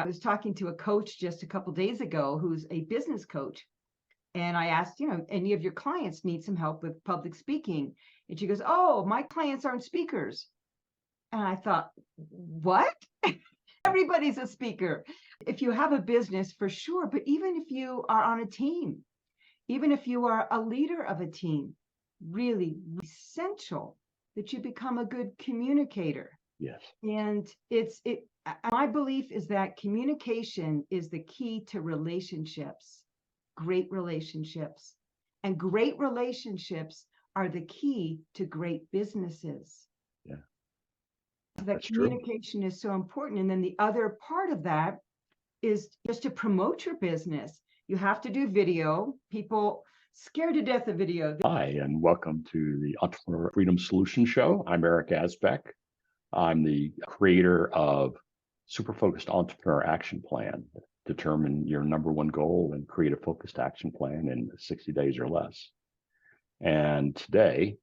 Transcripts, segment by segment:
I was talking to a coach just a couple days ago who's a business coach. And I asked, any of your clients need some help with public speaking? And she goes, oh, my clients aren't speakers. And I thought, what? Everybody's a speaker. If you have a business, for sure. But even if you are on a team, even if you are a leader of a team, really essential that you become a good communicator. Yes. And my belief is that communication is the key to relationships, great relationships. And great relationships are the key to great businesses. Yeah. That communication is so important. And then the other part of that is just to promote your business. You have to do video. People scared to death of video. Hi, and welcome to the Entrepreneur Freedom Solution Show. I'm Eric Asbeck. I'm the creator of Super Focused Entrepreneur Action Plan. Determine your number one goal and create a focused action plan in 60 days or less. And today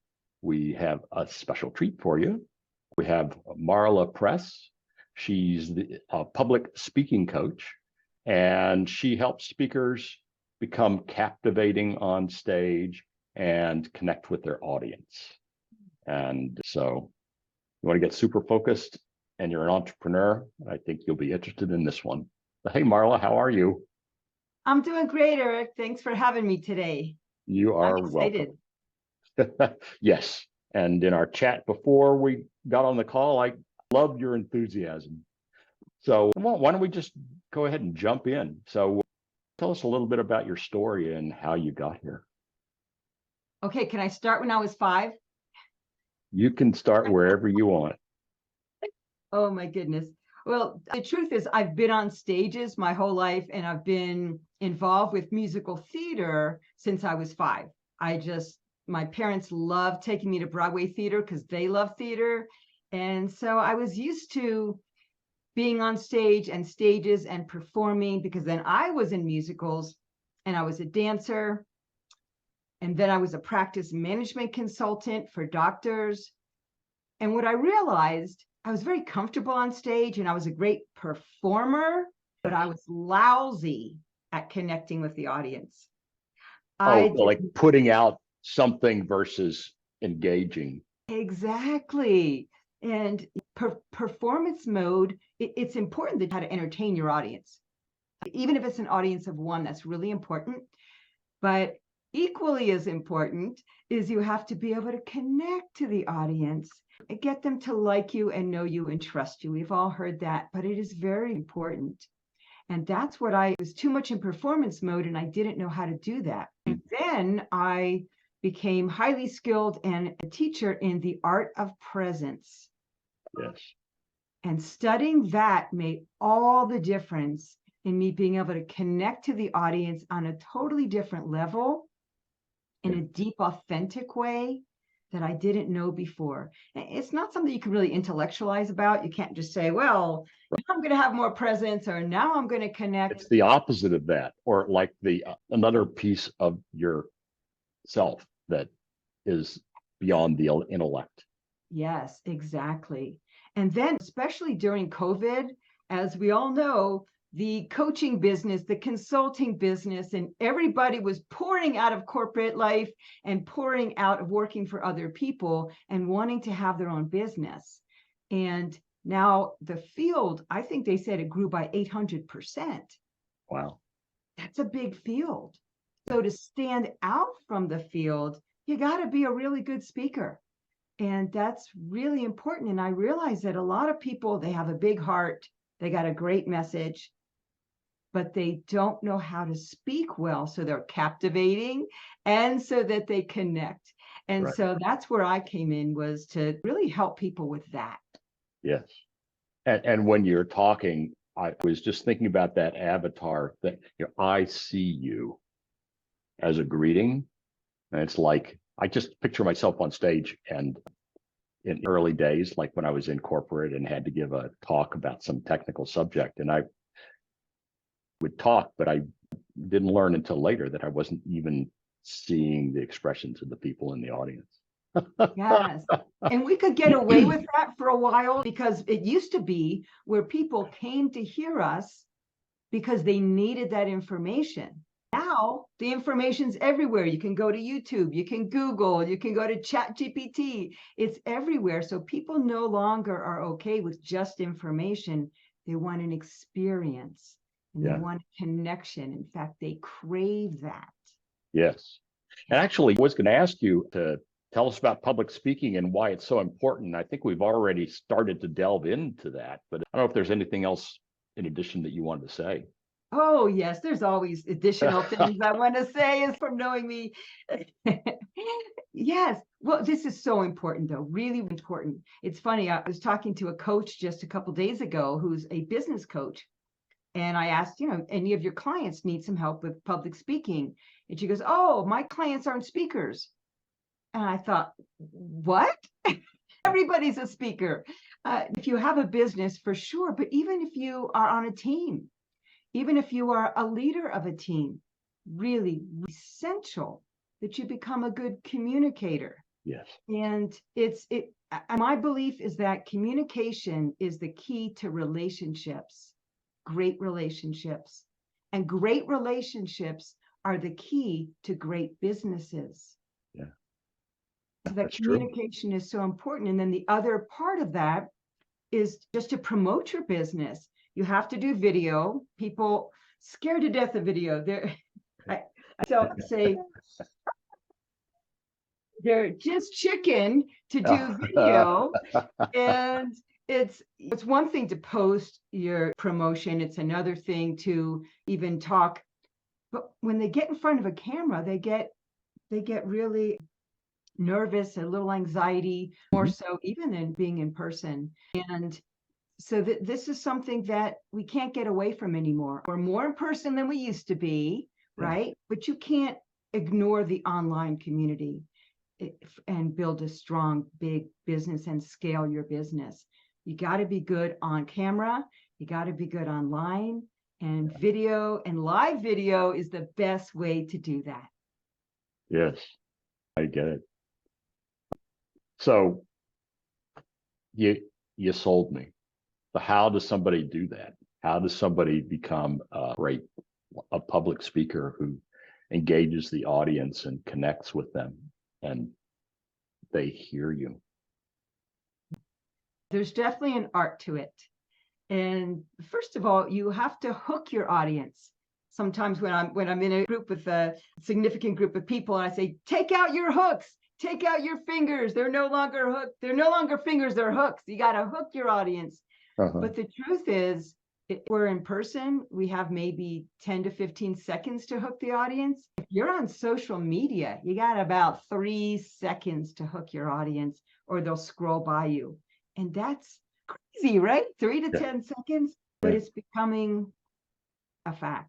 we have a special treat for you. We have Marla Press. She's a public speaking coach, and she helps speakers become captivating on stage and connect with their audience. And so you want to get super focused and you're an entrepreneur, I think you'll be interested in this one. Hey, Marla, how are you? I'm doing great, Eric. Thanks for having me today. You are welcome. Yes. And in our chat before we got on the call, I love your enthusiasm. So why don't we just go ahead and jump in? So tell us a little bit about your story and how you got here. Okay, can I start when I was 5? You can start wherever you want. Oh my goodness. Well, the truth is I've been on stages my whole life, and I've been involved with musical theater since I was 5. My parents loved taking me to Broadway theater because they love theater. And so I was used to being on stage and stages and performing, because then I was in musicals and I was a dancer. And then I was a practice management consultant for doctors. And what I realized, I was very comfortable on stage and I was a great performer, but I was lousy at connecting with the audience. Like putting out something versus engaging. Exactly. And performance mode, it's important that how to entertain your audience. Even if it's an audience of one, that's really important. But equally as important is you have to be able to connect to the audience and get them to like you and know you and trust you. We've all heard that, but it is very important. And that's what I was too much in performance mode, and I didn't know how to do that. And then I became highly skilled and a teacher in the art of presence. Yes. And studying that made all the difference in me being able to connect to the audience on a totally different level, in a deep, authentic way that I didn't know before. It's not something you can really intellectualize about. You can't just say, well, now I'm going to have more presence, or now I'm going to connect. It's the opposite of that, or like another piece of yourself that is beyond the intellect. Yes, exactly. And then, especially during COVID, as we all know, the coaching business, the consulting business, and everybody was pouring out of corporate life and pouring out of working for other people and wanting to have their own business. And now the field, I think they said it grew by 800%. Wow. That's a big field. So to stand out from the field, you got to be a really good speaker. And that's really important. And I realize that a lot of people, they have a big heart, they got a great message, but they don't know how to speak well. So they're captivating and so that they connect. And so that's where I came in, was to really help people with that. Yes. And when you're talking, I was just thinking about that avatar that, I see you as a greeting. And it's like, I just picture myself on stage, and in early days, like when I was in corporate and had to give a talk about some technical subject, and I would talk, but I didn't learn until later that I wasn't even seeing the expressions of the people in the audience. Yes. And we could get away with that for a while, because it used to be where people came to hear us because they needed that information. Now the information's everywhere. You can go to YouTube, you can Google, you can go to ChatGPT. It's everywhere. So people no longer are okay with just information. They want an experience and they want a connection. In fact, they crave that. Yes. And actually, I was going to ask you to tell us about public speaking and why it's so important. I think we've already started to delve into that, but I don't know if there's anything else in addition that you wanted to say. Oh, yes, there's always additional things I want to say is from knowing me. Yes. Well, this is so important, though, really important. It's funny. I was talking to a coach just a couple days ago who's a business coach. And I asked, any of your clients need some help with public speaking? And she goes, oh, my clients aren't speakers. And I thought, what? Everybody's a speaker. If you have a business, for sure. But even if you are on a team, even if you are a leader of a team, really essential that you become a good communicator. Yes. And my belief is that communication is the key to relationships, great relationships. And great relationships are the key to great businesses. Yeah. So that communication is so important. And then the other part of that is just to promote your business. You have to do video. People scared to death of video. I say they're just chicken to do video. And it's one thing to post your promotion. It's another thing to even talk. But when they get in front of a camera, they get really nervous, a little anxiety, more so even than being in person. And so this is something that we can't get away from anymore. We're more in person than we used to be, right? But you can't ignore the online community and build a strong, big business and scale your business. You got to be good on camera. You got to be good online, and video and live video is the best way to do that. Yes, I get it. So you sold me. So how does somebody do that? How does somebody become a public speaker who engages the audience and connects with them and they hear you? There's definitely an art to it. And first of all, you have to hook your audience. Sometimes when I'm in a group with a significant group of people, and I say, take out your hooks, take out your fingers. They're no longer hooks. They're no longer fingers, they're hooks. You got to hook your audience. But the truth is, if we're in person, we have maybe 10 to 15 seconds to hook the audience. If you're on social media, you got about 3 seconds to hook your audience, or they'll scroll by you. And that's crazy, right? 3 to 10 seconds, but it's becoming a fact.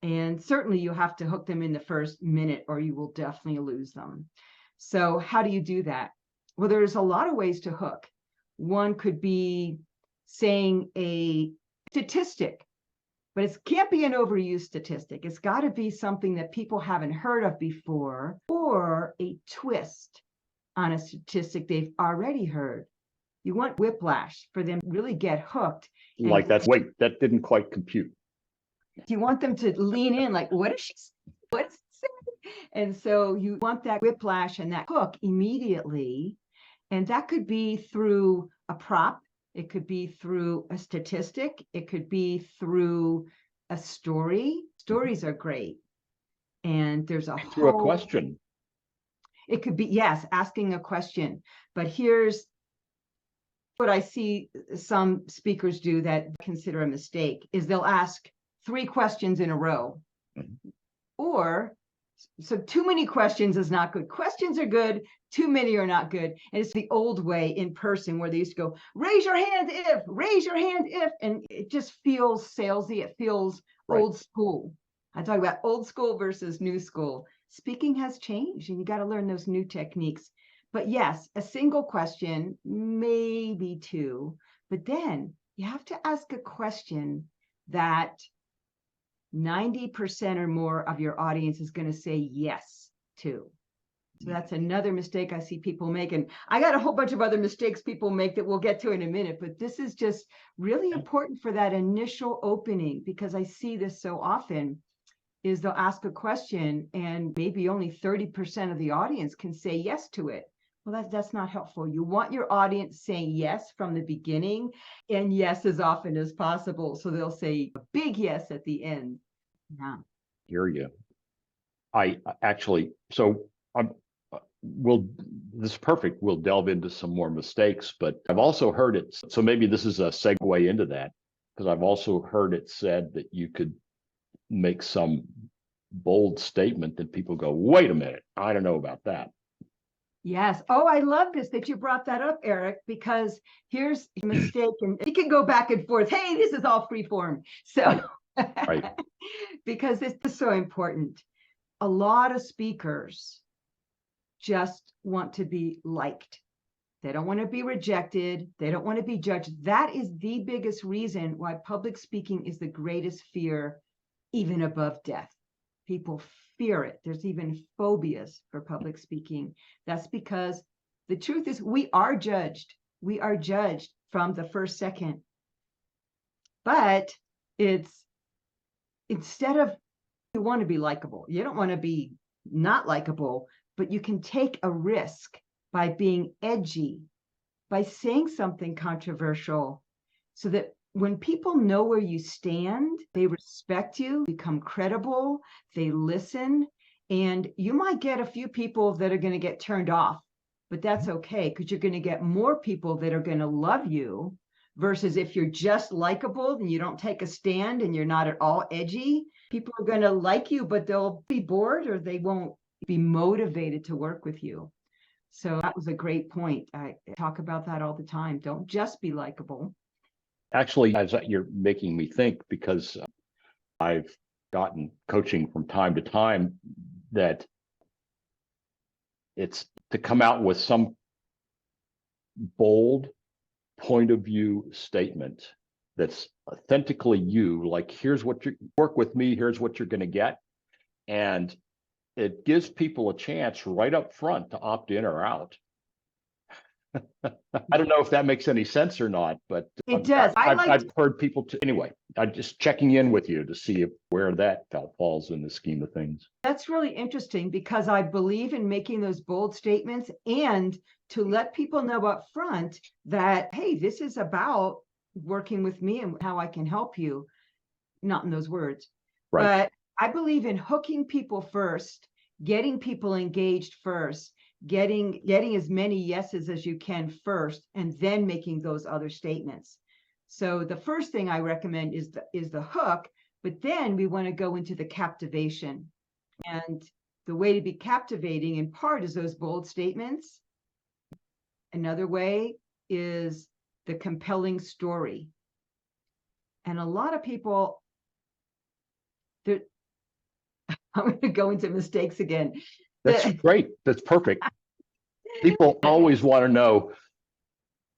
And certainly you have to hook them in the first minute, or you will definitely lose them. So how do you do that? Well, there's a lot of ways to hook. One could be saying a statistic, but it can't be an overused statistic. It's got to be something that people haven't heard of before, or a twist on a statistic they've already heard. You want whiplash for them to really get hooked. Like that didn't quite compute. You want them to lean in, like, what is she saying? What's it saying? And so you want that whiplash and that hook immediately. And that could be through a prop. It could be through a statistic. It could be through a story. Stories are great. And there's through a question. It could be, yes, asking a question. But here's what I see some speakers do that I consider a mistake, is they'll ask 3 questions in a row. So too many questions is not good. Questions are good. Too many are not good. And it's the old way in person where they used to go, raise your hand if, and it just feels salesy. It feels old school. I talk about old school versus new school. Speaking has changed, and you got to learn those new techniques. But yes, a single question, maybe 2, but then you have to ask a question that 90% or more of your audience is going to say yes to. So that's another mistake I see people make. And I got a whole bunch of other mistakes people make that we'll get to in a minute, but this is just really important for that initial opening, because I see this so often. Is they'll ask a question and maybe only 30% of the audience can say yes to it. Well, that's not helpful. You want your audience saying yes from the beginning, and yes as often as possible. So they'll say a big yes at the end. Yeah. Hear you. I actually, so I'm, this is perfect. We'll delve into some more mistakes, but I've also heard it. So maybe this is a segue into that, because I've also heard it said that you could make some bold statement that people go, wait a minute, I don't know about that. Yes. Oh, I love this that you brought that up, Eric, because here's a mistake, and you can go back and forth. Hey, this is all free form. So, Right. because this is so important. A lot of speakers just want to be liked. They don't want to be rejected. They don't want to be judged. That is the biggest reason why public speaking is the greatest fear, even above death. People fear it. There's even phobias for public speaking. That's because the truth is we are judged. We are judged from the first second. But it's instead of, you want to be likable. You don't want to be not likable, but you can take a risk by being edgy, by saying something controversial, so that when people know where you stand, they respect you, become credible, they listen, and you might get a few people that are going to get turned off, but that's okay, because you're going to get more people that are going to love you, versus if you're just likable and you don't take a stand and you're not at all edgy, people are going to like you, but they'll be bored or they won't be motivated to work with you. So that was a great point. I talk about that all the time. Don't just be likable. Actually, as you're making me think, because I've gotten coaching from time to time, that it's to come out with some bold point of view statement that's authentically you, like, here's what you work with me, here's what you're going to get. And it gives people a chance right up front to opt in or out. I don't know if that makes any sense or not, but it does. I've heard people anyway. I'm just checking in with you to see where that falls in the scheme of things. That's really interesting, because I believe in making those bold statements and to let people know up front that, hey, this is about working with me and how I can help you. Not in those words, right. But I believe in hooking people first, getting people engaged first, getting as many yeses as you can first, and then making those other statements. So the first thing I recommend is the hook, but then we want to go into the captivation. And the way to be captivating in part is those bold statements. Another way is the compelling story. And a lot of people, I'm going to go into mistakes again. That's great. That's perfect. People always want to know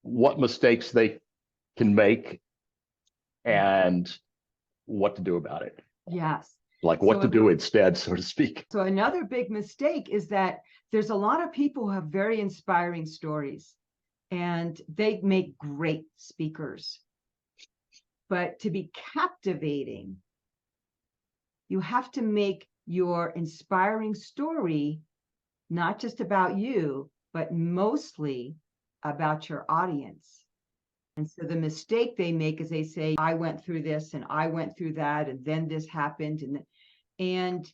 what mistakes they can make and what to do about it. Yes. Like what to do instead, so to speak. So another big mistake is that there's a lot of people who have very inspiring stories and they make great speakers. But to be captivating, you have to make your inspiring story not just about you, but mostly about your audience. And so the mistake they make is they say, I went through this and I went through that, and then this happened. And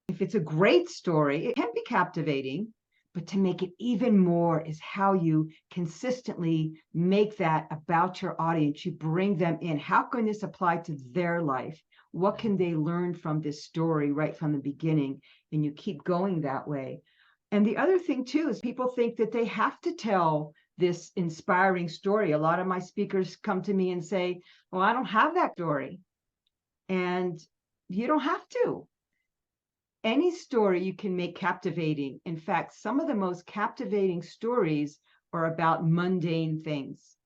if it's a great story, it can be captivating, but to make it even more is how you consistently make that about your audience. You bring them in. How can this apply to their life? What can they learn from this story right from the beginning? And you keep going that way. And the other thing too is people think that they have to tell this inspiring story. A lot of my speakers come to me and say, well, I don't have that story. And you don't have to. Any story you can make captivating. In fact, some of the most captivating stories are about mundane things,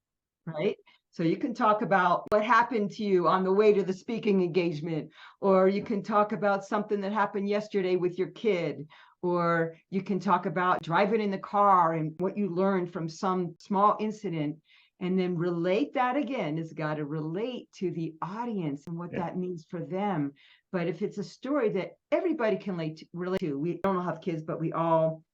right? So you can talk about what happened to you on the way to the speaking engagement, or you can talk about something that happened yesterday with your kid, or you can talk about driving in the car and what you learned from some small incident, and then relate that again. It's got to relate to the audience and what that means for them. But if it's a story that everybody can relate to, we don't all have kids, but we all,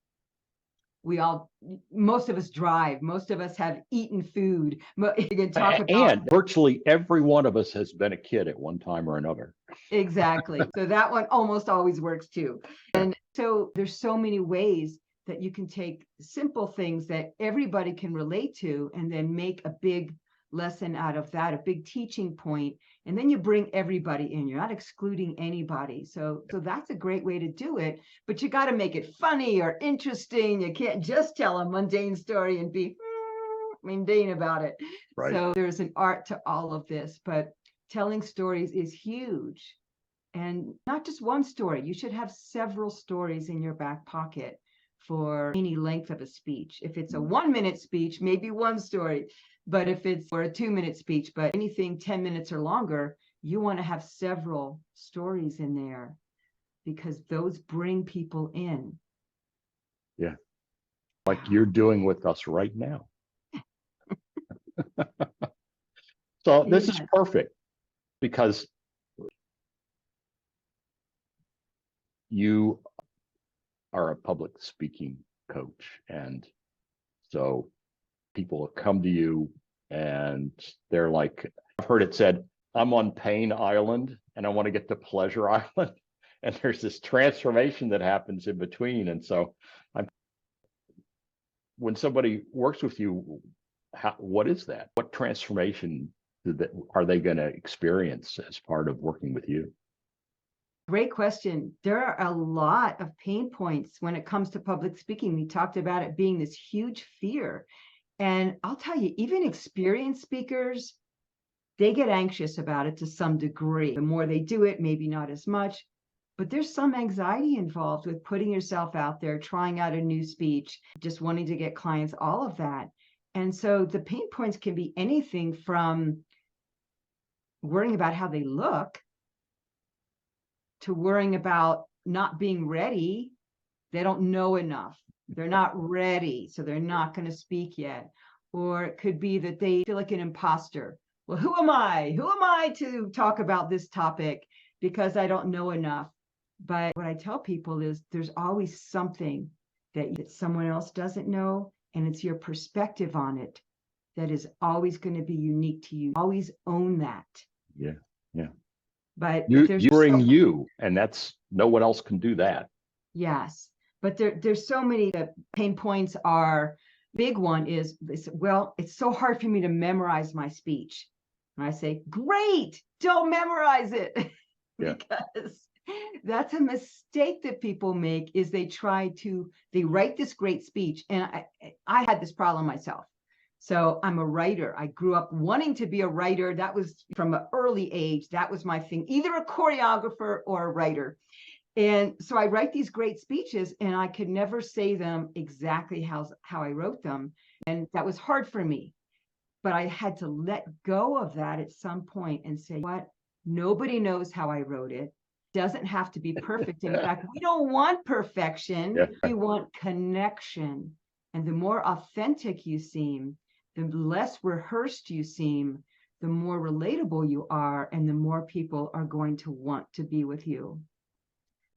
most of us drive, most of us have eaten food. You can talk about, and virtually every one of us has been a kid at one time or another. exactly. So that one almost always works too. And so there's so many ways that you can take simple things that everybody can relate to and then make a big lesson out of that, a big teaching point, and then you bring everybody in. You're not excluding anybody. So that's a great way to do it, but you got to make it funny or interesting. You can't just tell a mundane story and be mundane about it. Right. So there's an art to all of this, but telling stories is huge. And not just one story. You should have several stories in your back pocket for any length of a speech. If it's a 1-minute speech, maybe one story. But if it's for a 2-minute speech, but anything 10 minutes or longer, you want to have several stories in there because those bring people in. Yeah. Like you're doing with us right now. So this is perfect because you are a public speaking coach. And so people have come to you and they're like, I've heard it said, I'm on Pain Island and I want to get to Pleasure Island. And there's this transformation that happens in between. And so when somebody works with you, what is that? What transformation are they going to experience as part of working with you? Great question. There are a lot of pain points when it comes to public speaking. We talked about it being this huge fear. And I'll tell you, even experienced speakers, they get anxious about it to some degree. The more they do it, maybe not as much, but there's some anxiety involved with putting yourself out there, trying out a new speech, just wanting to get clients, all of that. And so the pain points can be anything from worrying about how they look to worrying about not being ready. They don't know enough. They're not ready, so they're not going to speak yet. Or it could be that they feel like an imposter. Well, who am I? Who am I to talk about this topic because I don't know enough? But what I tell people is there's always something that someone else doesn't know, and it's your perspective on it that is always going to be unique to you. Always own that. Yeah, yeah. But you bring you, and that's no one else can do that. Yes, but there's so many. The pain points are, big one is this, well, it's so hard for me to memorize my speech. And I say, great, don't memorize it. Because that's a mistake that people make, is they write this great speech. And I had this problem myself. So I'm a writer. I grew up wanting to be a writer. That was from an early age. That was my thing, either a choreographer or a writer. And so I write these great speeches and I could never say them exactly how I wrote them. And that was hard for me. But I had to let go of that at some point and say, what? Nobody knows how I wrote it. It doesn't have to be perfect. In fact, we don't want perfection. We want connection. And the more authentic you seem, the less rehearsed you seem, the more relatable you are, and the more people are going to want to be with you.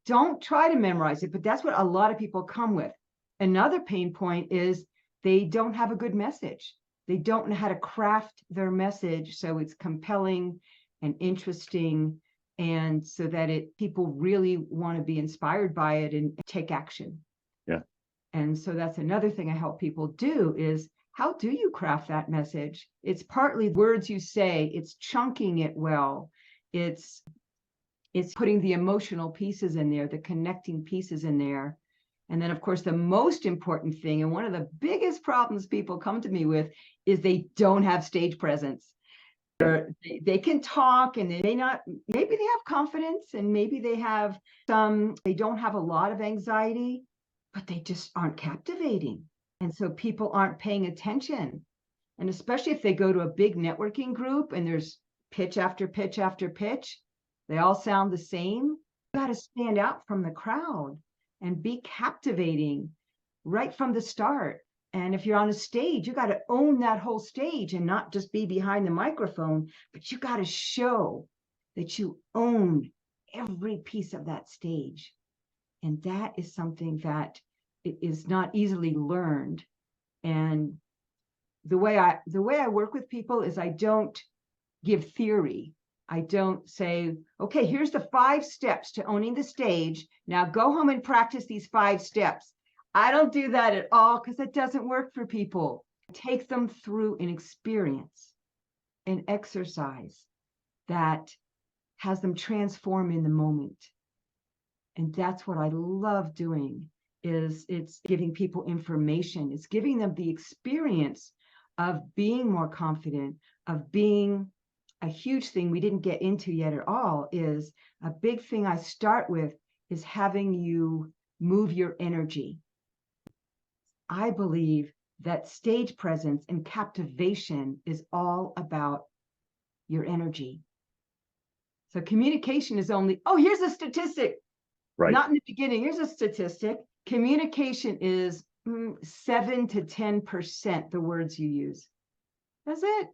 Don't try to memorize it, but that's what a lot of people come with. Another pain point is they don't have a good message. They don't know how to craft their message so it's compelling and interesting, and so that people really want to be inspired by it and take action. Yeah. And so that's another thing I help people do is, how do you craft that message? It's partly words you say, it's chunking it well, it's putting the emotional pieces in there, the connecting pieces in there. And then, of course, the most important thing, and one of the biggest problems people come to me with, is they don't have stage presence. They can talk and maybe they have confidence and maybe they don't have a lot of anxiety, but they just aren't captivating. And so people aren't paying attention. And especially if they go to a big networking group and there's pitch after pitch after pitch, they all sound the same. You got to stand out from the crowd. and be captivating right from the start. And if you're on a stage, you got to own that whole stage and not just be behind the microphone, but you got to show that you own every piece of that stage. And that is something that is not easily learned. And the way I work with people is I don't give theory. I don't say, okay, here's the 5 steps to owning the stage. Now go home and practice these 5 steps. I don't do that at all because it doesn't work for people. Take them through an experience, an exercise that has them transform in the moment. And that's what I love doing, is it's giving people information. It's giving them the experience of being more confident, of being a huge thing we didn't get into yet at all. Is a big thing I start with is having you move your energy. I believe that stage presence and captivation is all about your energy. So communication is only, oh, here's a statistic. Right. Not in the beginning. Here's a statistic. Communication is 7 to 10% the words you use. That's it.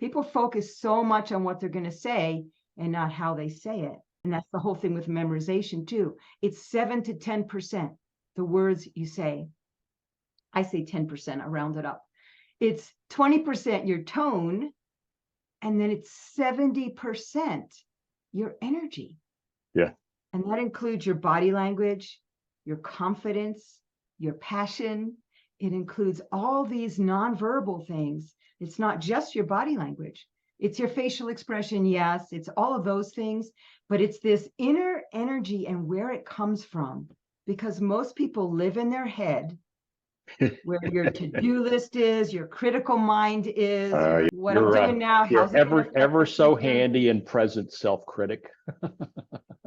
People focus so much on what they're going to say and not how they say it. And that's the whole thing with memorization too. It's 7 to 10% the words you say. I say 10%, I round it up. It's 20% your tone, and then it's 70% your energy. Yeah. And that includes your body language, your confidence, your passion. It includes all these nonverbal things. It's not just your body language. It's your facial expression, yes. It's all of those things, but it's this inner energy and where it comes from. Because most people live in their head, where your to-do list is, your critical mind is, what I'm doing now, how's it gonna affect ever the so future? handy and present self-critic.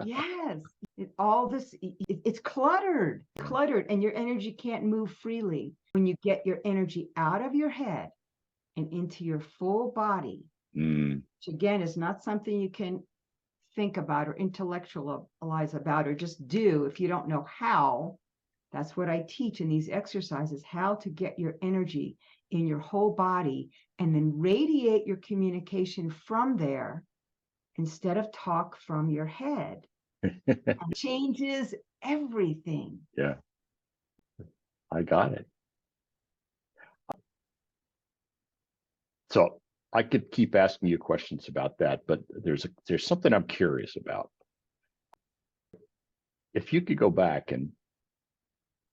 Yes, it's cluttered, and your energy can't move freely. When you get your energy out of your head and into your full body, which again is not something you can think about or intellectualize about or just do if you don't know how. That's what I teach in these exercises, how to get your energy in your whole body and then radiate your communication from there instead of talk from your head. It changes everything. Yeah, I got it. So I could keep asking you questions about that, but there's something I'm curious about. If you could go back and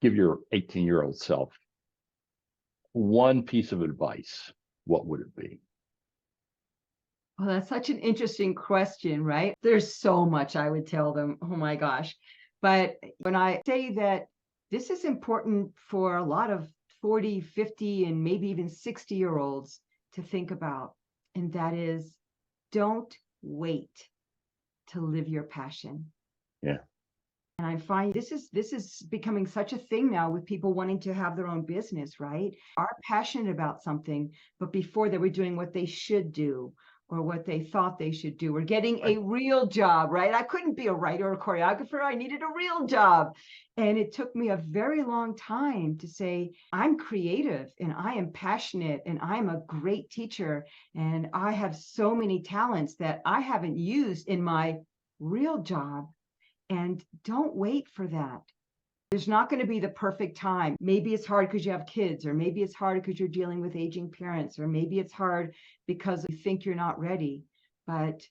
give your 18-year-old self one piece of advice, what would it be? Well, that's such an interesting question, right? There's so much I would tell them. Oh my gosh. But when I say that this is important for a lot of 40, 50, and maybe even 60-year-olds to think about, and that is, don't wait to live your passion. Yeah. And I find this is becoming such a thing now with people wanting to have their own business, right? Are passionate about something, but before they were doing what they should do or what they thought they should do, or getting a real job, right? I couldn't be a writer or a choreographer. I needed a real job. And it took me a very long time to say, I'm creative and I am passionate and I'm a great teacher. And I have so many talents that I haven't used in my real job. And don't wait for that. There's not going to be the perfect time. Maybe it's hard because you have kids, or maybe it's hard because you're dealing with aging parents, or maybe it's hard because you think you're not ready. But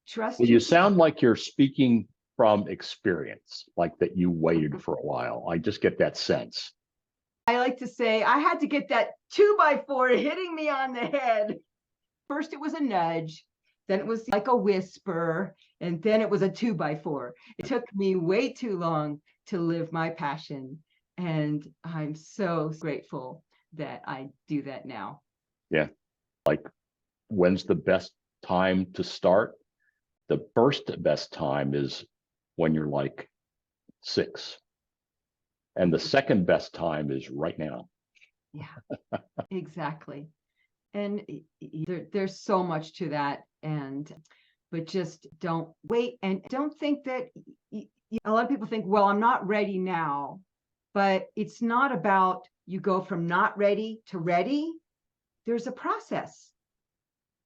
trust Well, you yourself. sound like you're speaking from experience, like that you waited for a while. I just get that sense. I like to say I had to get that 2x4 hitting me on the head. First, it was a nudge. Then it was like a whisper. And then it was a 2x4. It took me way too long to live my passion. And I'm so grateful that I do that now. Yeah. Like, when's the best time to start? The first best time is when you're like 6. And the second best time is right now. Yeah, exactly. And there's so much to that. And but just don't wait, and don't think that a lot of people think, well, I'm not ready now, but it's not about you go from not ready to ready. There's a process,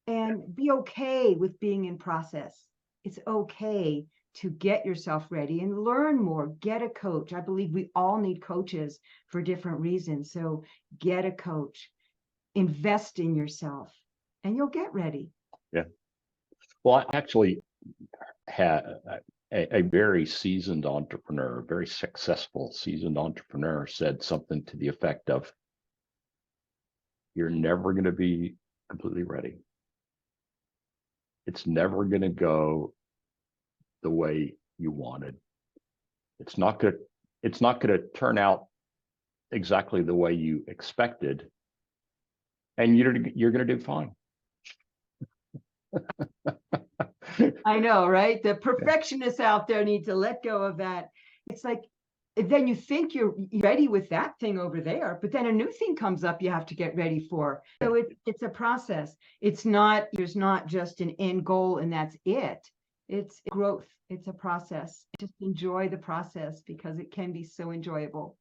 and be okay with being in process. It's okay to get yourself ready and learn more. Get a coach. I believe we all need coaches for different reasons. So get a coach, invest in yourself, and you'll get ready. Yeah. Well, I actually had a very seasoned entrepreneur, a very successful seasoned entrepreneur said something to the effect of, you're never going to be completely ready. It's never going to go the way you wanted. It's not going to turn out exactly the way you expected, and you're going to do fine. I know, right? The perfectionists out there need to let go of that. It's like, then you think you're ready with that thing over there, but then a new thing comes up you have to get ready for. So it's a process. There's not just an end goal and that's it. It's growth. It's a process. Just enjoy the process because it can be so enjoyable.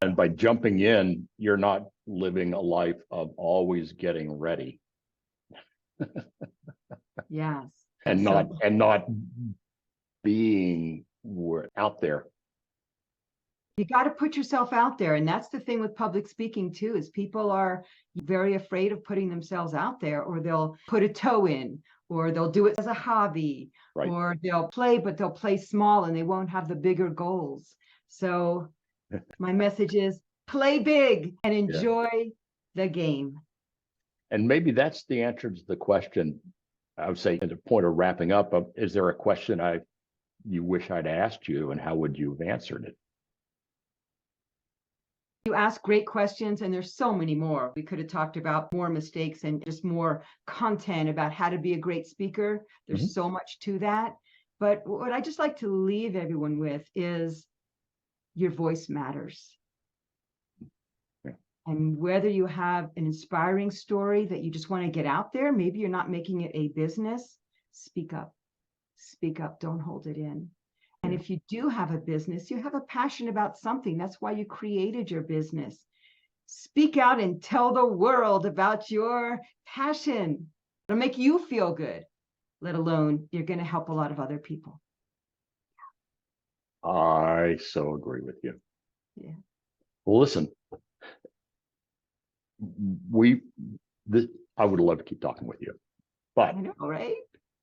And by jumping in, you're not living a life of always getting ready. Yes. And not being out there. You got to put yourself out there. And that's the thing with public speaking too, is people are very afraid of putting themselves out there, or they'll put a toe in, or they'll do it as a hobby, right. Or they'll play, but they'll play small and they won't have the bigger goals. So my message is play big and enjoy the game. And maybe that's the answer to the question. I would say at the point of wrapping up, is there a question you wish I'd asked you, and how would you have answered it? You ask great questions, and there's so many more. We could have talked about more mistakes and just more content about how to be a great speaker. There's so much to that. But what I just like to leave everyone with is your voice matters. And whether you have an inspiring story that you just want to get out there, maybe you're not making it a business, speak up. Speak up. Don't hold it in. And if you do have a business, you have a passion about something. That's why you created your business. Speak out and tell the world about your passion. It'll make you feel good, let alone you're going to help a lot of other people. I so agree with you. Yeah. Well, listen, I would love to keep talking with you, but I know, right?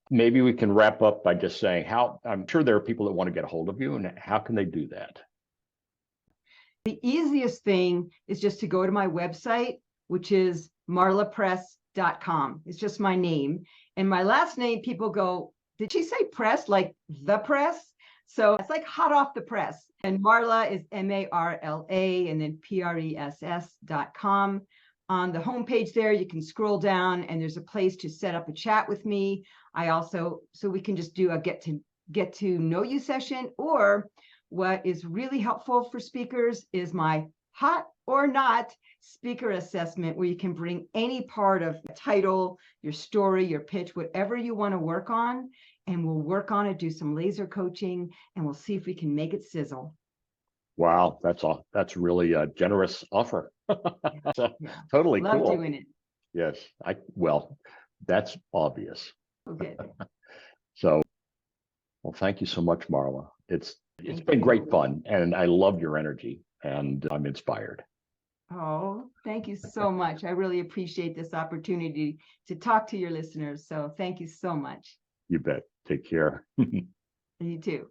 Maybe we can wrap up by just saying how I'm sure there are people that want to get a hold of you, and how can they do that? The easiest thing is just to go to my website, which is marlapress.com. It's just my name. And my last name, people go, did she say press, like the press? So it's like hot off the press. And Marla is Marla, and then press.com. On the homepage there, you can scroll down and there's a place to set up a chat with me. So we can just do a get to know you session, or what is really helpful for speakers is my hot or not speaker assessment, where you can bring any part of the title, your story, your pitch, whatever you want to work on, and we'll work on it, do some laser coaching, and we'll see if we can make it sizzle. Wow, that's really a generous offer. Totally Love cool. doing it. Yes, well, that's obvious. Okay. So, well, thank you so much, Marla. It's been great fun, and I love your energy, and I'm inspired. Oh, thank you so much. I really appreciate this opportunity to talk to your listeners. So thank you so much. You bet. Take care. You too.